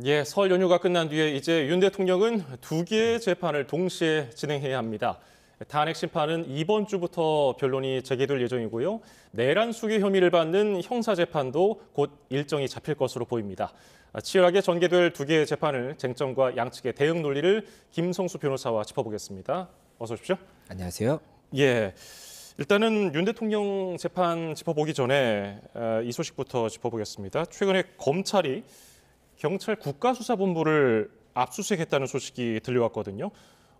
예, 설 연휴가 끝난 뒤에 이제 윤 대통령은 두 개의 재판을 동시에 진행해야 합니다. 탄핵 심판은 이번 주부터 변론이 재개될 예정이고요. 내란 수괴 혐의를 받는 형사 재판도 곧 일정이 잡힐 것으로 보입니다. 치열하게 전개될 두 개의 재판을 쟁점과 양측의 대응 논리를 김성수 변호사와 짚어보겠습니다. 어서 오십시오. 안녕하세요. 예, 일단은 윤 대통령 재판 짚어보기 전에 이 소식부터 짚어보겠습니다. 최근에 검찰이 경찰 국가수사본부를 압수수색했다는 소식이 들려왔거든요.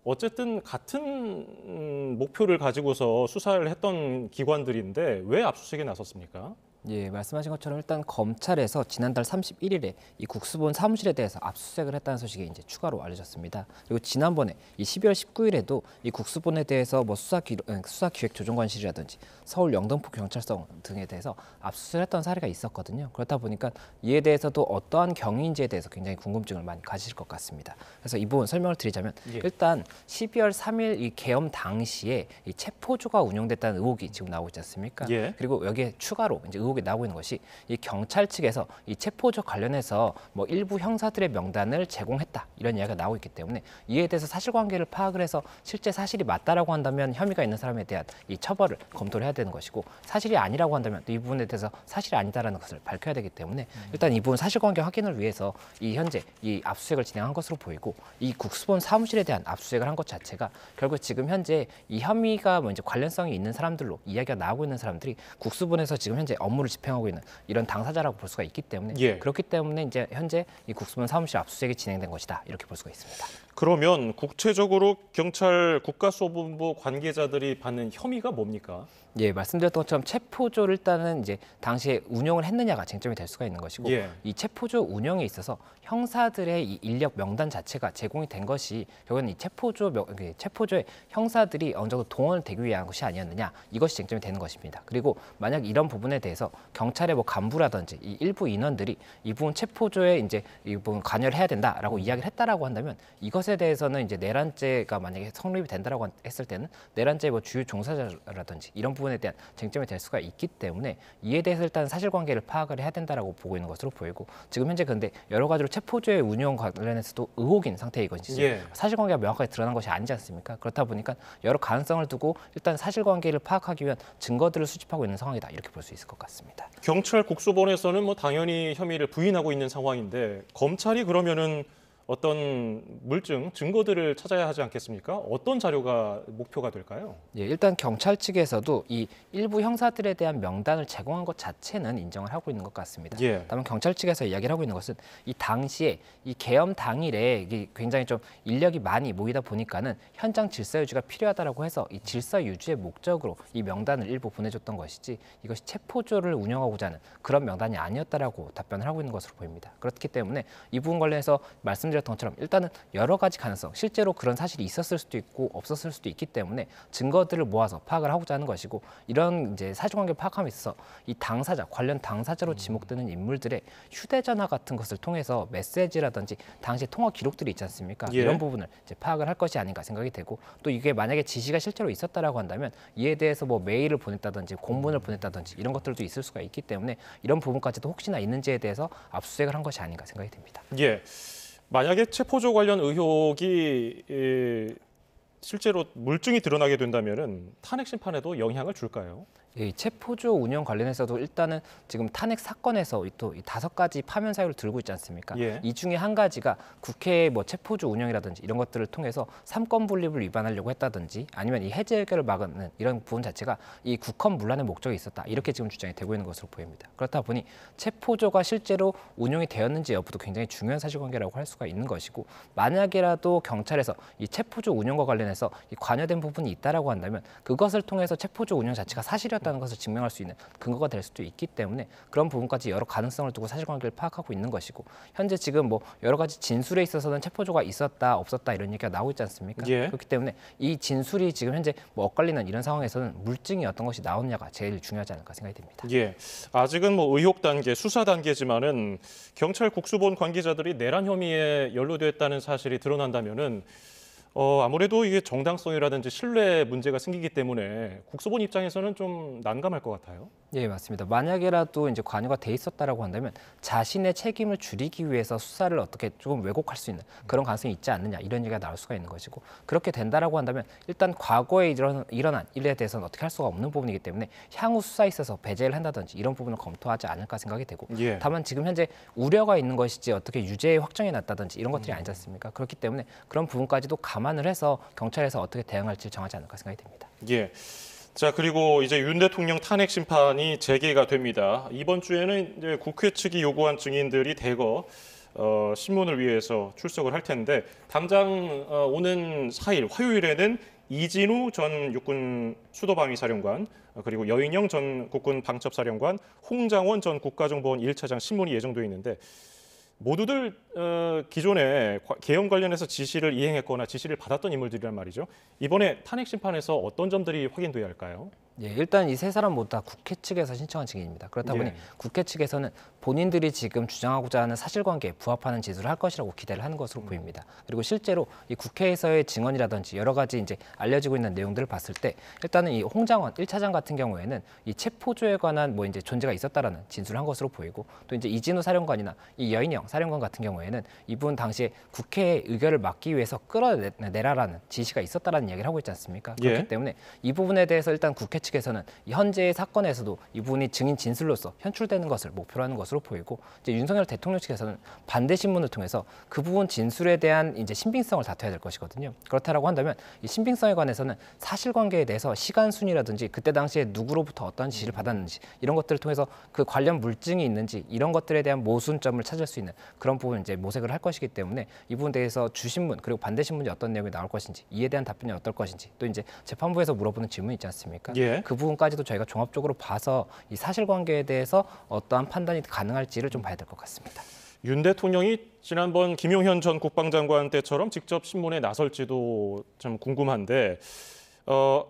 어쨌든 같은 목표를 가지고서 수사를 했던 기관들인데 왜 압수수색에 나섰습니까? 예, 말씀하신 것처럼 일단 검찰에서 지난달 31일에 이 국수본 사무실에 대해서 압수수색을 했다는 소식이 이제 추가로 알려졌습니다. 그리고 지난번에 이 12월 19일에도 이 국수본에 대해서 뭐 수사기획조정관실이라든지 서울 영등포 경찰서 등에 대해서 압수수색했던 사례가 있었거든요. 그렇다 보니까 이에 대해서도 어떠한 경위인지에 대해서 굉장히 궁금증을 많이 가지실 것 같습니다. 그래서 이 부분 설명을 드리자면 일단 12월 3일 이 계엄 당시에 이 체포조가 운영됐다는 의혹이 지금 나오고 있지 않습니까? 그리고 여기에 추가로 이제 의혹이 나오고 있는 것이 이 경찰 측에서 이 체포조 관련해서 뭐 일부 형사들의 명단을 제공했다 이런 이야기가 나오고 있기 때문에 이에 대해서 사실관계를 파악을 해서 실제 사실이 맞다라고 한다면 혐의가 있는 사람에 대한 이 처벌을 검토를 해야 되는 것이고 사실이 아니라고 한다면 또 이 부분에 대해서 사실이 아니다라는 것을 밝혀야 되기 때문에 일단 이 부분 사실관계 확인을 위해서 이 현재 이 압수수색을 진행한 것으로 보이고 이 국수본 사무실에 대한 압수수색을 한 것 자체가 결국 지금 현재 이 혐의가 뭐 이제 관련성이 있는 사람들로 이야기가 나오고 있는 사람들이 국수본에서 지금 현재 업무를 집행하고 있는 이런 당사자라고 볼 수가 있기 때문에 그렇기 때문에 이제 현재 이 국수본 사무실 압수수색이 진행된 것이다 이렇게 볼 수가 있습니다. 그러면 구체적으로 경찰 국가수사본부 관계자들이 받는 혐의가 뭡니까? 예, 말씀드렸던 것처럼 체포조를 일단은 이제 당시에 운영을 했느냐가 쟁점이 될 수가 있는 것이고 이 체포조 운영에 있어서 형사들의 이 인력 명단 자체가 제공이 된 것이 결국은 이 체포조의 형사들이 어느 정도 동원을 되기 위한 것이 아니었느냐 이것이 쟁점이 되는 것입니다. 그리고 만약 이런 부분에 대해서 경찰의 뭐 간부라든지 이 일부 인원들이 이 부분 체포조에 이제 이 부분 관여를 해야 된다라고 이야기를 했다라고 한다면 이것에 대해서는 이제 내란죄가 만약에 성립이 된다라고 했을 때는 내란죄의 뭐 주요 종사자라든지 이런 부분에 대한 쟁점이 될 수가 있기 때문에 이에 대해서 일단 사실관계를 파악을 해야 된다라고 보고 있는 것으로 보이고 지금 현재 근데 여러 가지로 체포조의 운영 관련해서도 의혹인 상태이거든요. 사실관계가 명확하게 드러난 것이 아니지 않습니까? 그렇다 보니까 여러 가능성을 두고 일단 사실관계를 파악하기 위한 증거들을 수집하고 있는 상황이다 이렇게 볼 수 있을 것 같습니다. 경찰 국수본에서는 뭐 당연히 혐의를 부인하고 있는 상황인데 검찰이 그러면은 어떤 물증, 증거들을 찾아야 하지 않겠습니까? 어떤 자료가 목표가 될까요? 예, 일단 경찰 측에서도 이 일부 형사들에 대한 명단을 제공한 것 자체는 인정을 하고 있는 것 같습니다. 다만 경찰 측에서 이야기를 하고 있는 것은 이 당시에 이 계엄 당일에 이게 굉장히 좀 인력이 많이 모이다 보니까는 현장 질서 유지가 필요하다라고 해서 이 질서 유지의 목적으로 이 명단을 일부 보내줬던 것이지 이것이 체포조를 운영하고자 하는 그런 명단이 아니었다라고 답변을 하고 있는 것으로 보입니다. 그렇기 때문에 이 부분 관련해서 말씀드렸던 것처럼 일단은 여러 가지 가능성, 실제로 그런 사실이 있었을 수도 있고 없었을 수도 있기 때문에 증거들을 모아서 파악을 하고자 하는 것이고 이런 이제 사실관계 파악함에 있어서 이 당사자, 관련 당사자로 지목되는 인물들의 휴대전화 같은 것을 통해서 메시지라든지 당시 통화 기록들이 있지 않습니까? 이런 부분을 이제 파악을 할 것이 아닌가 생각이 되고 또 이게 만약에 지시가 실제로 있었다라고 한다면 이에 대해서 뭐 메일을 보냈다든지 공문을 보냈다든지 이런 것들도 있을 수가 있기 때문에 이런 부분까지도 혹시나 있는지에 대해서 압수수색을 한 것이 아닌가 생각이 됩니다. 만약에 체포조 관련 의혹이 실제로 물증이 드러나게 된다면은 탄핵 심판에도 영향을 줄까요? 이 체포조 운영 관련해서도 일단은 지금 탄핵 사건에서 또 5가지 파면 사유를 들고 있지 않습니까? 이 중에 한 가지가 국회 뭐 체포조 운영이라든지 이런 것들을 통해서 삼권 분립을 위반하려고 했다든지 아니면 이 해제 의결을 막는 이런 부분 자체가 이 국헌 문란의 목적이 있었다 이렇게 지금 주장이 되고 있는 것으로 보입니다. 그렇다 보니 체포조가 실제로 운영이 되었는지 여부도 굉장히 중요한 사실관계라고 할 수가 있는 것이고 만약에라도 경찰에서 이 체포조 운영과 관련해서 이 관여된 부분이 있다라고 한다면 그것을 통해서 체포조 운영 자체가 사실이었다는 것을 증명할 수 있는 근거가 될 수도 있기 때문에 그런 부분까지 여러 가능성을 두고 사실관계를 파악하고 있는 것이고 현재 지금 뭐 여러 가지 진술에 있어서는 체포조가 있었다 없었다 이런 얘기가 나오고 있지 않습니까? 그렇기 때문에 이 진술이 지금 현재 뭐 엇갈리는 이런 상황에서는 물증이 어떤 것이 나오느냐가 제일 중요하지 않을까 생각이 됩니다. 아직은 뭐 의혹 단계, 수사 단계지만은 경찰 국수본 관계자들이 내란 혐의에 연루됐다는 사실이 드러난다면은 아무래도 이게 정당성이라든지 신뢰 문제가 생기기 때문에 국수본 입장에서는 좀 난감할 것 같아요. 예, 맞습니다. 만약에라도 이제 관여가 돼 있었다라고 한다면 자신의 책임을 줄이기 위해서 수사를 어떻게 조금 왜곡할 수 있는 그런 가능성이 있지 않느냐 이런 얘기가 나올 수가 있는 것이고 그렇게 된다라고 한다면 일단 과거에 일어난 일에 대해서는 어떻게 할 수가 없는 부분이기 때문에 향후 수사에 있어서 배제를 한다든지 이런 부분을 검토하지 않을까 생각이 되고 예. 다만 지금 현재 우려가 있는 것이지 어떻게 유죄의 확정이 났다든지 이런 것들이 아니지 않습니까? 그렇기 때문에 그런 부분까지도 감안을 해서 경찰에서 어떻게 대응할지 정하지 않을까 생각이 됩니다. 예. 자, 그리고 이제 윤 대통령 탄핵 심판이 재개가 됩니다. 이번 주에는 이제 국회 측이 요구한 증인들이 대거 신문을 위해서 출석을 할 텐데 당장 오는 4일 화요일에는 이진우 전 육군 수도방위사령관 그리고 여인영 전 국군 방첩사령관, 홍장원 전 국가정보원 1차장 신문이 예정돼 있는데 모두들 기존에 계엄 관련해서 지시를 이행했거나 지시를 받았던 인물들이란 말이죠. 이번에 탄핵 심판에서 어떤 점들이 확인돼야 할까요? 예, 일단 이 세 사람 모두 다 국회 측에서 신청한 증인입니다. 그렇다 보니 예. 국회 측에서는 본인들이 지금 주장하고자 하는 사실관계에 부합하는 진술을 할 것이라고 기대를 하는 것으로 보입니다. 그리고 실제로 이 국회에서의 증언이라든지 여러 가지 이제 알려지고 있는 내용들을 봤을 때 일단은 이 홍장원 1차장 같은 경우에는 이 체포조에 관한 뭐 이제 존재가 있었다라는 진술을 한 것으로 보이고 또 이제 이진우 사령관이나 이 여인영 사령관 같은 경우에는 이분 당시에 국회의 의결을 막기 위해서 끌어내라라는 지시가 있었다라는 이야기를 하고 있지 않습니까? 그렇기 예. 때문에 이 부분에 대해서 일단 국회 측에서는 이 현재의 사건에서도 이분이 증인 진술로서 현출되는 것을 목표로 하는 것으로 보이고 이제 윤석열 대통령 측에서는 반대 신문을 통해서 그 부분 진술에 대한 이제 신빙성을 다퉈야 될 것이거든요. 그렇다라고 한다면 이 신빙성에 관해서는 사실관계에 대해서 시간 순위라든지 그때 당시에 누구로부터 어떤 지시를 받았는지 이런 것들을 통해서 그 관련 물증이 있는지 이런 것들에 대한 모순점을 찾을 수 있는 그런 부분 이제 모색을 할 것이기 때문에 이 부분에 대해서 주신문 그리고 반대 신문이 어떤 내용이 나올 것인지 이에 대한 답변이 어떨 것인지 또 이제 재판부에서 물어보는 질문이 있지 않습니까? 예. 그 부분까지도 저희가 종합적으로 봐서 이 사실관계에 대해서 어떠한 판단이 가능할지를 좀 봐야 될 것 같습니다. 윤 대통령이 지난번 김용현 전 국방장관 때처럼 직접 신문에 나설지도 좀 궁금한데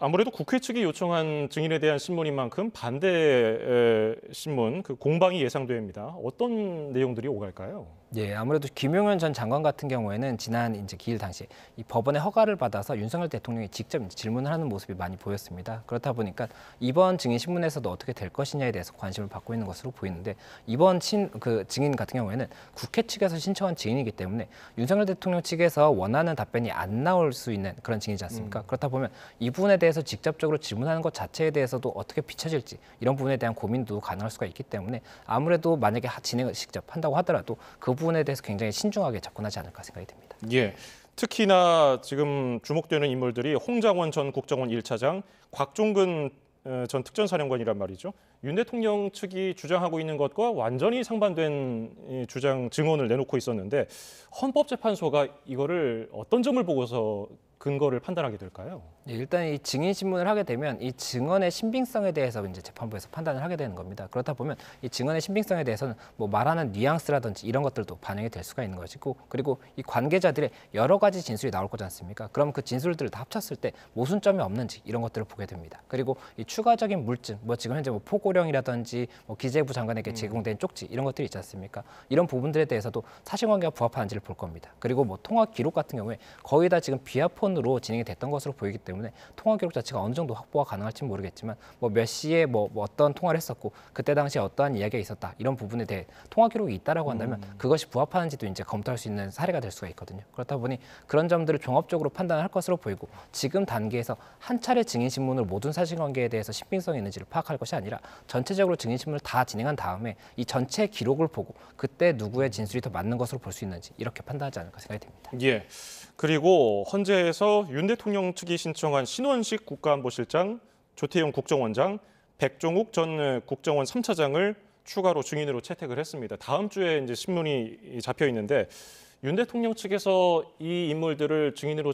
아무래도 국회 측이 요청한 증인에 대한 신문인 만큼 반대 신문, 그 공방이 예상됩니다. 어떤 내용들이 오갈까요? 예, 아무래도 김용현 전 장관 같은 경우에는 지난 이제 기일 당시에 이 법원의 허가를 받아서 윤석열 대통령이 직접 이제 질문을 하는 모습이 많이 보였습니다. 그렇다 보니까 이번 증인 신문에서도 어떻게 될 것이냐에 대해서 관심을 받고 있는 것으로 보이는데 이번 그 증인 같은 경우에는 국회 측에서 신청한 증인이기 때문에 윤석열 대통령 측에서 원하는 답변이 안 나올 수 있는 그런 증인이지 않습니까? 그렇다 보면 이 부분에 대해서 직접적으로 질문하는 것 자체에 대해서도 어떻게 비춰질지 이런 부분에 대한 고민도 가능할 수가 있기 때문에 아무래도 만약에 진행을 직접 한다고 하더라도 그 부분에 대해서 굉장히 신중하게 접근하지 않을까 생각이 됩니다. 예. 특히나 지금 주목되는 인물들이 홍장원 전 국정원 1차장, 곽종근 전 특전사령관이란 말이죠. 윤 대통령 측이 주장하고 있는 것과 완전히 상반된 주장 증언을 내놓고 있었는데 헌법재판소가 이거를 어떤 점을 보고서 근거를 판단하게 될까요? 네, 일단 이 증인 신문을 하게 되면 이 증언의 신빙성에 대해서 이제 재판부에서 판단을 하게 되는 겁니다. 그렇다 보면 이 증언의 신빙성에 대해서는 뭐 말하는 뉘앙스라든지 이런 것들도 반영이 될 수가 있는 것이고 그리고 이 관계자들의 여러 가지 진술이 나올 거지 않습니까? 그럼 그 진술들을 다 합쳤을 때 모순점이 없는지 이런 것들을 보게 됩니다. 그리고 이 추가적인 물증, 뭐 지금 현재 뭐 포고령이라든지 뭐 기재부 장관에게 제공된 쪽지 이런 것들이 있지 않습니까? 이런 부분들에 대해서도 사실관계가 부합하는지를 볼 겁니다. 그리고 뭐 통화 기록 같은 경우에 거의 다 지금 비아폰으로 진행이 됐던 것으로 보이기 때문에 통화 기록 자체가 어느 정도 확보가 가능할지는 모르겠지만 뭐 몇 시에 뭐 어떤 통화를 했었고 그때 당시에 어떠한 이야기가 있었다 이런 부분에 대해 통화 기록이 있다라고 한다면 그것이 부합하는지도 이제 검토할 수 있는 사례가 될 수가 있거든요. 그렇다 보니 그런 점들을 종합적으로 판단을 할 것으로 보이고 지금 단계에서 한 차례 증인 신문을 모든 사실관계에 대해서 신빙성이 있는지를 파악할 것이 아니라 전체적으로 증인 신문을 다 진행한 다음에 이 전체 기록을 보고 그때 누구의 진술이 더 맞는 것으로 볼 수 있는지 이렇게 판단하지 않을까 생각이 됩니다. 예. 그리고 헌재에서 윤 대통령 측이 신청한 신원식 국가안보실장, 조태용 국정원장, 백종욱 전 국정원 3차장을 추가로 증인으로 채택을 했습니다. 다음 주에 이제 신문이 잡혀 있는데 윤 대통령 측에서 이 인물들을 증인으로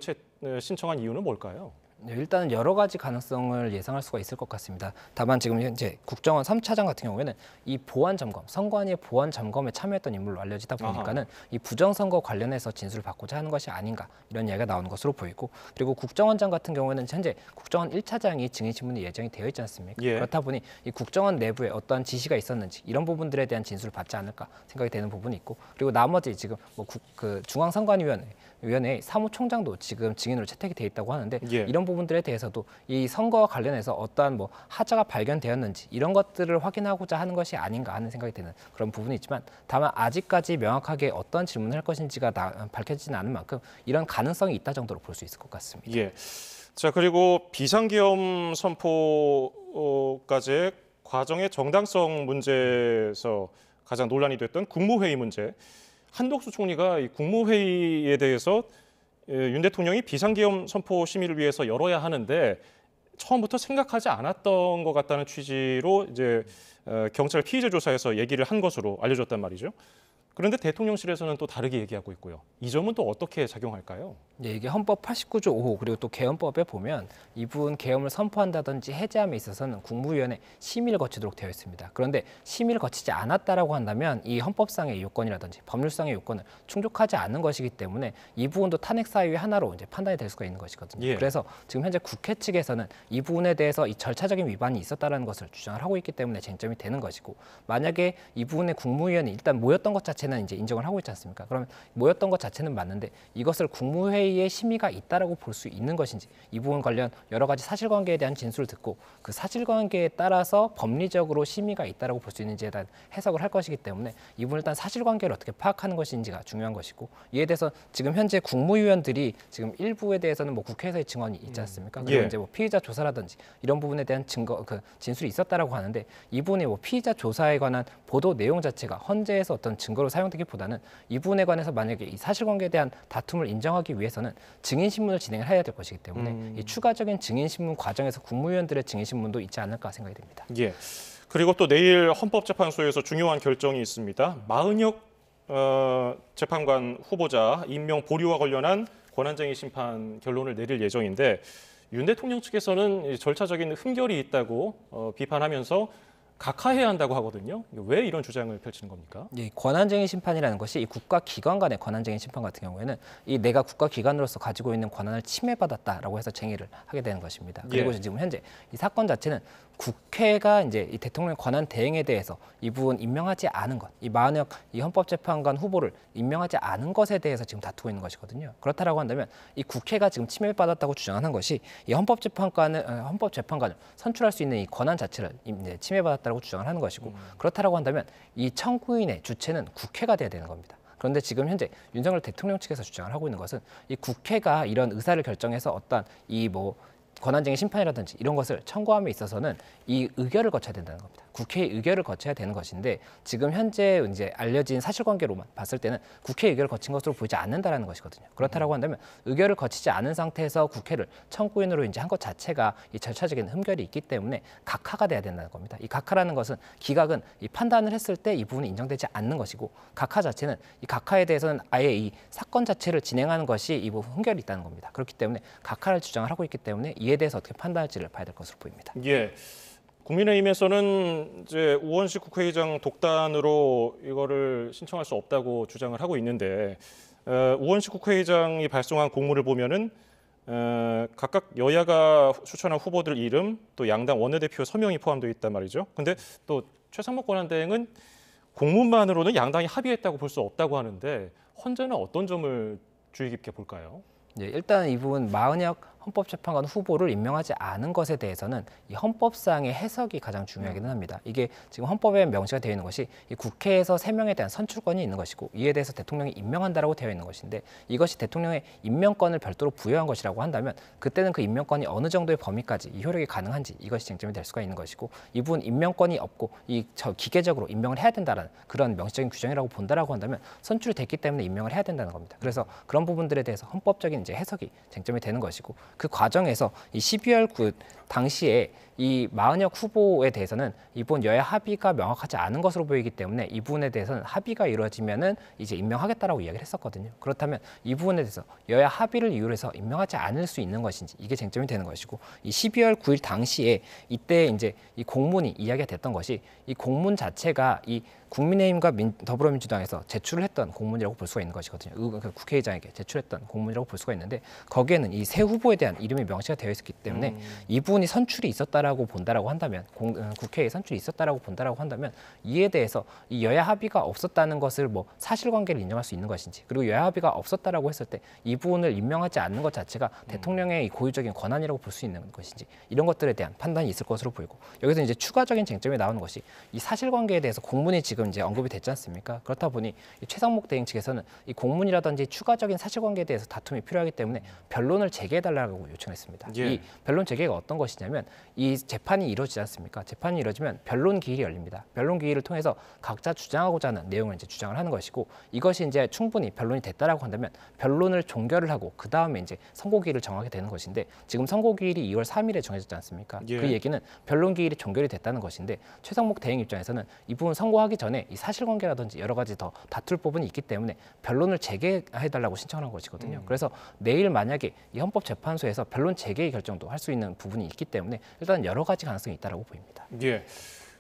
신청한 이유는 뭘까요? 네, 일단 여러 가지 가능성을 예상할 수가 있을 것 같습니다. 다만 지금 현재 국정원 3차장 같은 경우에는 이 보안 점검, 선관위의 보안 점검에 참여했던 인물로 알려지다 보니까는 이 부정선거 관련해서 진술을 받고자 하는 것이 아닌가 이런 이야기가 나오는 것으로 보이고, 그리고 국정원장 같은 경우에는 현재 국정원 1차장이 증인신문이 예정이 되어 있지 않습니까? 예. 그렇다 보니 이 국정원 내부에 어떠한 지시가 있었는지 이런 부분들에 대한 진술을 받지 않을까 생각이 되는 부분이 있고, 그리고 나머지 지금 뭐 중앙선관위원회 사무총장도 지금 증인으로 채택이 돼 있다고 하는데 예. 이런 부분들에 대해서도 이 선거와 관련해서 어떠한 뭐 하자가 발견되었는지 이런 것들을 확인하고자 하는 것이 아닌가 하는 생각이 드는 그런 부분이 있지만, 다만 아직까지 명확하게 어떤 질문을 할 것인지가 밝혀지지는 않은 만큼 이런 가능성이 있다 정도로 볼 수 있을 것 같습니다. 예. 자, 그리고 비상계엄 선포까지의 과정의 정당성 문제에서 가장 논란이 됐던 국무회의 문제. 한덕수 총리가 이 국무회의에 대해서 윤 대통령이 비상계엄 선포 심의를 위해서 열어야 하는데 처음부터 생각하지 않았던 것 같다는 취지로 이제 경찰 피의자 조사에서 얘기를 한 것으로 알려졌단 말이죠. 그런데 대통령실에서는 또 다르게 얘기하고 있고요. 이 점은 또 어떻게 작용할까요? 네, 이게 헌법 89조 5호 그리고 또 계엄법에 보면 이분 계엄을 선포한다든지 해제함에 있어서는 국무위원회 심의를 거치도록 되어 있습니다. 그런데 심의를 거치지 않았다라고 한다면 이 헌법상의 요건이라든지 법률상의 요건을 충족하지 않는 것이기 때문에 이 부분도 탄핵 사유의 하나로 이제 판단이 될 수가 있는 것이거든요. 예. 그래서 지금 현재 국회 측에서는 이 부분에 대해서 이 절차적인 위반이 있었다라는 것을 주장을 하고 있기 때문에 쟁점이 되는 것이고, 만약에 이 부분에 국무위원이 일단 모였던 것 자체는 이제 인정을 하고 있지 않습니까? 그러면 모였던 것 자체는 맞는데 이것을 국무회의에 심의가 있다라고 볼 수 있는 것인지, 이 부분 관련 여러 가지 사실관계에 대한 진술을 듣고 그 사실관계에 따라서 법리적으로 심의가 있다라고 볼 수 있는지에 대한 해석을 할 것이기 때문에 이 부분 일단 사실관계를 어떻게 파악하는 것인지가 중요한 것이고, 이에 대해서 지금 현재 국무위원들이 지금 일부에 대해서는 뭐 국회에서의 증언이 있지 않습니까? 그리고 예. 이제 뭐 피의자 조사라든지 이런 부분에 대한 증거, 그 진술이 있었다라고 하는데 이 부분의 뭐 피의자 조사에 관한 보도 내용 자체가 헌재에서 어떤 증거로 사용되기보다는 이 부분에 관해서 만약에 이 사실관계에 대한 다툼을 인정하기 위해서는 증인신문을 진행을 해야 될 것이기 때문에 이 추가적인 증인신문 과정에서 국무위원들의 증인신문도 있지 않을까 생각이 됩니다. 예. 그리고 또 내일 헌법재판소에서 중요한 결정이 있습니다. 마은혁 재판관 후보자 임명 보류와 관련한 권한쟁의 심판 결론을 내릴 예정인데 윤 대통령 측에서는 절차적인 흠결이 있다고 비판하면서 각하해야 한다고 하거든요. 왜 이런 주장을 펼치는 겁니까? 이 권한쟁의 심판이라는 것이 이 국가기관 간의 권한쟁의 심판 같은 경우에는 이 내가 국가기관으로서 가지고 있는 권한을 침해받았다라고 해서 쟁의를 하게 되는 것입니다. 그리고 예. 지금 현재 이 사건 자체는 국회가 이제 이 대통령 권한 대행에 대해서 이 부분 임명하지 않은 것, 이 마은혁 이 헌법재판관 후보를 임명하지 않은 것에 대해서 지금 다투고 있는 것이거든요. 그렇다라고 한다면 이 국회가 지금 침해받았다고 주장하는 것이 이 헌법재판관을 선출할 수 있는 이 권한 자체를 이제 침해받았다고 주장을 하는 것이고, 그렇다라고 한다면 이 청구인의 주체는 국회가 돼야 되는 겁니다. 그런데 지금 현재 윤석열 대통령 측에서 주장을 하고 있는 것은 이 국회가 이런 의사를 결정해서 어떤 이 뭐 권한쟁의 심판이라든지 이런 것을 청구함에 있어서는 이 의결을 거쳐야 된다는 겁니다. 국회의 의결을 거쳐야 되는 것인데 지금 현재 이제 알려진 사실관계로만 봤을 때는 국회 의결을 거친 것으로 보이지 않는다라는 것이거든요. 그렇다라고 한다면 의결을 거치지 않은 상태에서 국회를 청구인으로 이제 한 것 자체가 이 절차적인 흠결이 있기 때문에 각하가 돼야 된다는 겁니다. 이 각하라는 것은 기각은 이 판단을 했을 때 이 부분이 인정되지 않는 것이고, 각하 자체는 이 각하에 대해서는 아예 이 사건 자체를 진행하는 것이 이 부분 흠결이 있다는 겁니다. 그렇기 때문에 각하를 주장을 하고 있기 때문에 이에 대해서 어떻게 판단할지를 봐야 될 것으로 보입니다. 예. 국민의힘에서는 이제 우원식 국회의장 독단으로 이거를 신청할 수 없다고 주장을 하고 있는데 우원식 국회의장이 발송한 공문을 보면은 각각 여야가 추천한 후보들 이름, 또 양당 원내대표 서명이 포함되어 있단 말이죠. 근데 또 최상목 권한대행은 공문만으로는 양당이 합의했다고 볼 수 없다고 하는데 헌재는 어떤 점을 주의 깊게 볼까요? 네, 일단 이 부분 마은혁 헌법재판관 후보를 임명하지 않은 것에 대해서는 이 헌법상의 해석이 가장 중요하기는 합니다. 이게 지금 헌법에 명시가 되어 있는 것이 이 국회에서 3명에 대한 선출권이 있는 것이고 이에 대해서 대통령이 임명한다라고 되어 있는 것인데, 이것이 대통령의 임명권을 별도로 부여한 것이라고 한다면 그때는 그 임명권이 어느 정도의 범위까지 이 효력이 가능한지 이것이 쟁점이 될 수가 있는 것이고, 이 부분 임명권이 없고 기계적으로 임명을 해야 된다라는 그런 명시적인 규정이라고 본다라고 한다면 선출이 됐기 때문에 임명을 해야 된다는 겁니다. 그래서 그런 부분들에 대해서 헌법적인 이제 해석이 쟁점이 되는 것이고, 그 과정에서 이 12월 9일 당시에 이 마은혁 후보에 대해서는 이번 여야 합의가 명확하지 않은 것으로 보이기 때문에 이 부분에 대해서는 합의가 이루어지면은 이제 임명하겠다라고 이야기를 했었거든요. 그렇다면 이 부분에 대해서 여야 합의를 이유로 해서 임명하지 않을 수 있는 것인지 이게 쟁점이 되는 것이고, 이 12월 9일 당시에 이때 이제 이 공문이 이야기가 됐던 것이, 이 공문 자체가 이 국민의힘과 더불어민주당에서 제출을 했던 공문이라고 볼 수가 있는 것이거든요. 국회의장에게 제출했던 공문이라고 볼 수가 있는데, 거기에는 이 새 후보에 대한 이름이 명시가 되어 있었기 때문에 이 부분이 선출이 있었다라고 본다라고 한다면, 국회에 선출이 있었다라고 본다라고 한다면, 이에 대해서 이 여야 합의가 없었다는 것을 뭐 사실관계를 인정할 수 있는 것인지, 그리고 여야 합의가 없었다라고 했을 때 이 부분을 임명하지 않는 것 자체가 대통령의 이 고유적인 권한이라고 볼 수 있는 것인지, 이런 것들에 대한 판단이 있을 것으로 보이고, 여기서 이제 추가적인 쟁점이 나오는 것이 이 사실관계에 대해서 공문이 지금 이제 언급이 됐지 않습니까? 그렇다 보니 이 최상목 대행 측에서는 이 공문이라든지 추가적인 사실관계에 대해서 다툼이 필요하기 때문에 변론을 재개해달라고 요청했습니다. 예. 이 변론 재개가 어떤 것이냐면, 이 재판이 이루어지지 않습니까? 재판이 이루어지면 변론 기일이 열립니다. 변론 기일을 통해서 각자 주장하고자 하는 내용을 이제 주장을 하는 것이고, 이것이 이제 충분히 변론이 됐다라고 한다면 변론을 종결을 하고 그 다음에 이제 선고 기일을 정하게 되는 것인데, 지금 선고 기일이 2월 3일에 정해졌지 않습니까? 예. 그 얘기는 변론 기일이 종결이 됐다는 것인데, 최상목 대행 입장에서는 이 부분 선고하기 전에 이 사실관계라든지 여러 가지 더 다툴 부분이 있기 때문에 변론을 재개해달라고 신청한 것이거든요. 그래서 내일 만약에 이 헌법재판소에서 변론 재개의 결정도 할 수 있는 부분이 있기 때문에 일단 여러 가지 가능성이 있다고 보입니다. 예.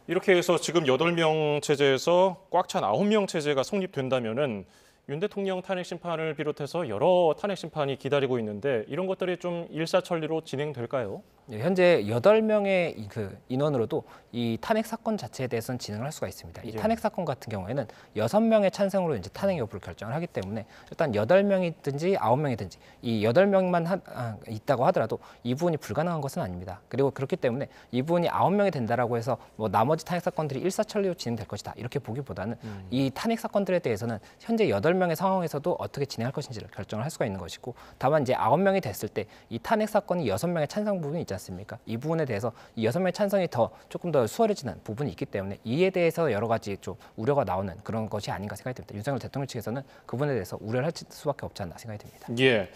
이렇게 해서 지금 8명 체제에서 꽉 찬 9명 체제가 성립된다면은 윤 대통령 탄핵 심판을 비롯해서 여러 탄핵 심판이 기다리고 있는데, 이런 것들이 좀 일사천리로 진행될까요? 현재 8명의 그 인원으로도 이 탄핵 사건 자체에 대해서는 진행을 할 수가 있습니다. 이 예. 탄핵 사건 같은 경우에는 6명의 찬성으로 이제 탄핵 여부를 결정을 하기 때문에, 일단 8명이든지 9명이든지 이 8명만 있다고 하더라도 이 부분이 불가능한 것은 아닙니다. 그리고 그렇기 때문에 이 부분이 9명이 된다라고 해서 뭐 나머지 탄핵 사건들이 일사천리로 진행될 것이다, 이렇게 보기보다는 이 탄핵 사건들에 대해서는 현재 8명의 상황에서도 어떻게 진행할 것인지를 결정을 할 수가 있는 것이고, 다만 이제 9명이 됐을 때 이 탄핵 사건이 6명의 찬성 부분이 있지 않습니까? 이 부분에 대해서 이 6명의 찬성이 조금 더 수월해지는 부분이 있기 때문에, 이에 대해서 여러 가지 좀 우려가 나오는 그런 것이 아닌가 생각이 듭니다. 윤석열 대통령 측에서는 그 부분에 대해서 우려를 할 수밖에 없지 않나 생각이 듭니다. 예.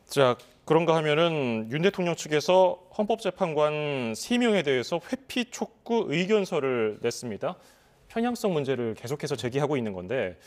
자, 그런가 하면은 윤 대통령 측에서 헌법재판관 3명에 대해서 회피 촉구 의견서를 냈습니다. 편향성 문제를 계속해서 제기하고 있는 건데,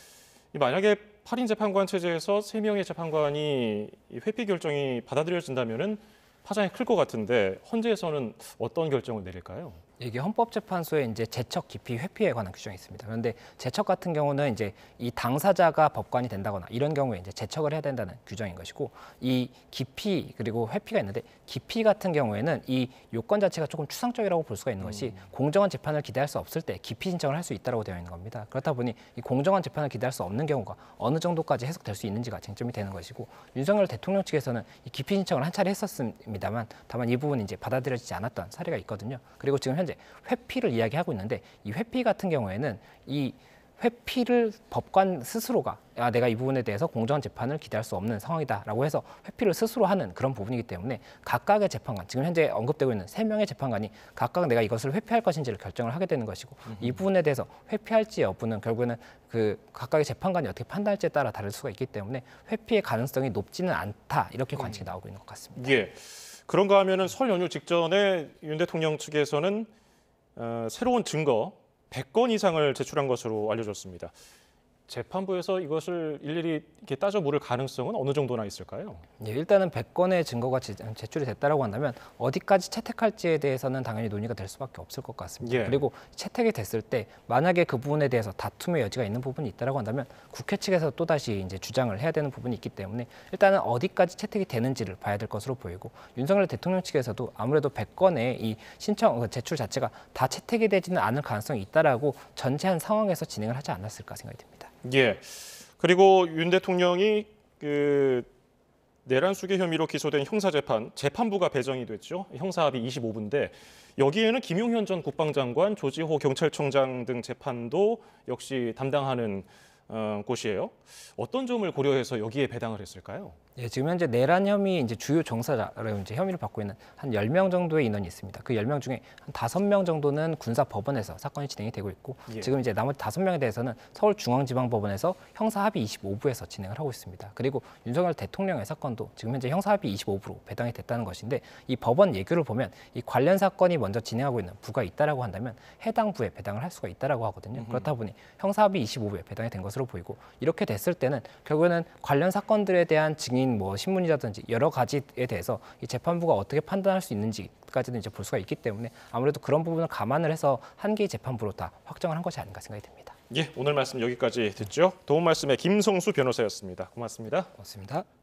만약에 8인 재판관 체제에서 3명의 재판관이 회피 결정이 받아들여진다면은 파장이 클 것 같은데, 헌재에서는 어떤 결정을 내릴까요? 이게 헌법재판소에 이제 제척 기피 회피에 관한 규정이 있습니다. 그런데 제척 같은 경우는 이제 이 당사자가 법관이 된다거나 이런 경우에 이제 제척을 해야 된다는 규정인 것이고, 이 기피 그리고 회피가 있는데, 기피 같은 경우에는 이 요건 자체가 조금 추상적이라고 볼 수가 있는 것이, 공정한 재판을 기대할 수 없을 때 기피 신청을 할 수 있다고 되어 있는 겁니다. 그렇다 보니 이 공정한 재판을 기대할 수 없는 경우가 어느 정도까지 해석될 수 있는지가 쟁점이 되는 것이고, 윤석열 대통령 측에서는 이 기피 신청을 한 차례 했었습니다만, 다만 이 부분이 이제 받아들여지지 않았던 사례가 있거든요. 그리고 지금 현재 회피를 이야기하고 있는데, 이 회피 같은 경우에는 이 회피를 법관 스스로가 내가 이 부분에 대해서 공정한 재판을 기대할 수 없는 상황이다라고 해서 회피를 스스로 하는 그런 부분이기 때문에, 각각의 재판관, 지금 현재 언급되고 있는 3명의 재판관이 각각 내가 이것을 회피할 것인지를 결정을 하게 되는 것이고, 이 부분에 대해서 회피할지 여부는 결국에는 그 각각의 재판관이 어떻게 판단할지에 따라 다를 수가 있기 때문에 회피의 가능성이 높지는 않다, 이렇게 관측이 나오고 있는 것 같습니다. 예. 그런가 하면은 설 연휴 직전에 윤 대통령 측에서는 새로운 증거 100건 이상을 제출한 것으로 알려졌습니다. 재판부에서 이것을 일일이 이렇게 따져 물을 가능성은 어느 정도나 있을까요? 예, 일단은 100건의 증거가 제출이 됐다라고 한다면 어디까지 채택할지에 대해서는 당연히 논의가 될 수밖에 없을 것 같습니다. 예. 그리고 채택이 됐을 때 만약에 그 부분에 대해서 다툼의 여지가 있는 부분이 있다라고 한다면 국회 측에서 또 다시 이제 주장을 해야 되는 부분이 있기 때문에, 일단은 어디까지 채택이 되는지를 봐야 될 것으로 보이고, 윤석열 대통령 측에서도 아무래도 100건의 이 신청 제출 자체가 다 채택이 되지는 않을 가능성이 있다라고 전제한 상황에서 진행을 하지 않았을까 생각이 듭니다. 예. 그리고 윤 대통령이 그 내란 수괴 혐의로 기소된 형사재판 재판부가 배정이 됐죠. 형사합의 25부인데, 여기에는 김용현 전 국방장관, 조지호 경찰청장 등 재판도 역시 담당하는 곳이에요. 어떤 점을 고려해서 여기에 배당을 했을까요? 예, 지금 현재 내란 혐의 이제 주요 종사자로 이제 혐의를 받고 있는 한 10명 정도의 인원이 있습니다. 그 10명 중에 한 5명 정도는 군사 법원에서 사건이 진행이 되고 있고 예. 지금 이제 나머지 5명에 대해서는 서울중앙지방법원에서 형사합의 25부에서 진행을 하고 있습니다. 그리고 윤석열 대통령의 사건도 지금 현재 형사합의 25부로 배당이 됐다는 것인데 이 법원 예규를 보면 이 관련 사건이 먼저 진행하고 있는 부가 있다라고 한다면 해당 부에 배당을 할 수가 있다라고 하거든요. 그렇다 보니 형사합의 25부에 배당이 된 것으로 보이고 이렇게 됐을 때는 결국에는 관련 사건들에 대한 증인 뭐 신문이라든지 여러 가지에 대해서 이 재판부가 어떻게 판단할 수 있는지까지는 이제 볼 수가 있기 때문에 아무래도 그런 부분을 감안을 해서 한 개의 재판부로 다 확정을 한 것이 아닌가 생각이 듭니다. 예, 오늘 말씀 여기까지 듣죠. 도움 말씀에 김성수 변호사였습니다. 고맙습니다. 고맙습니다.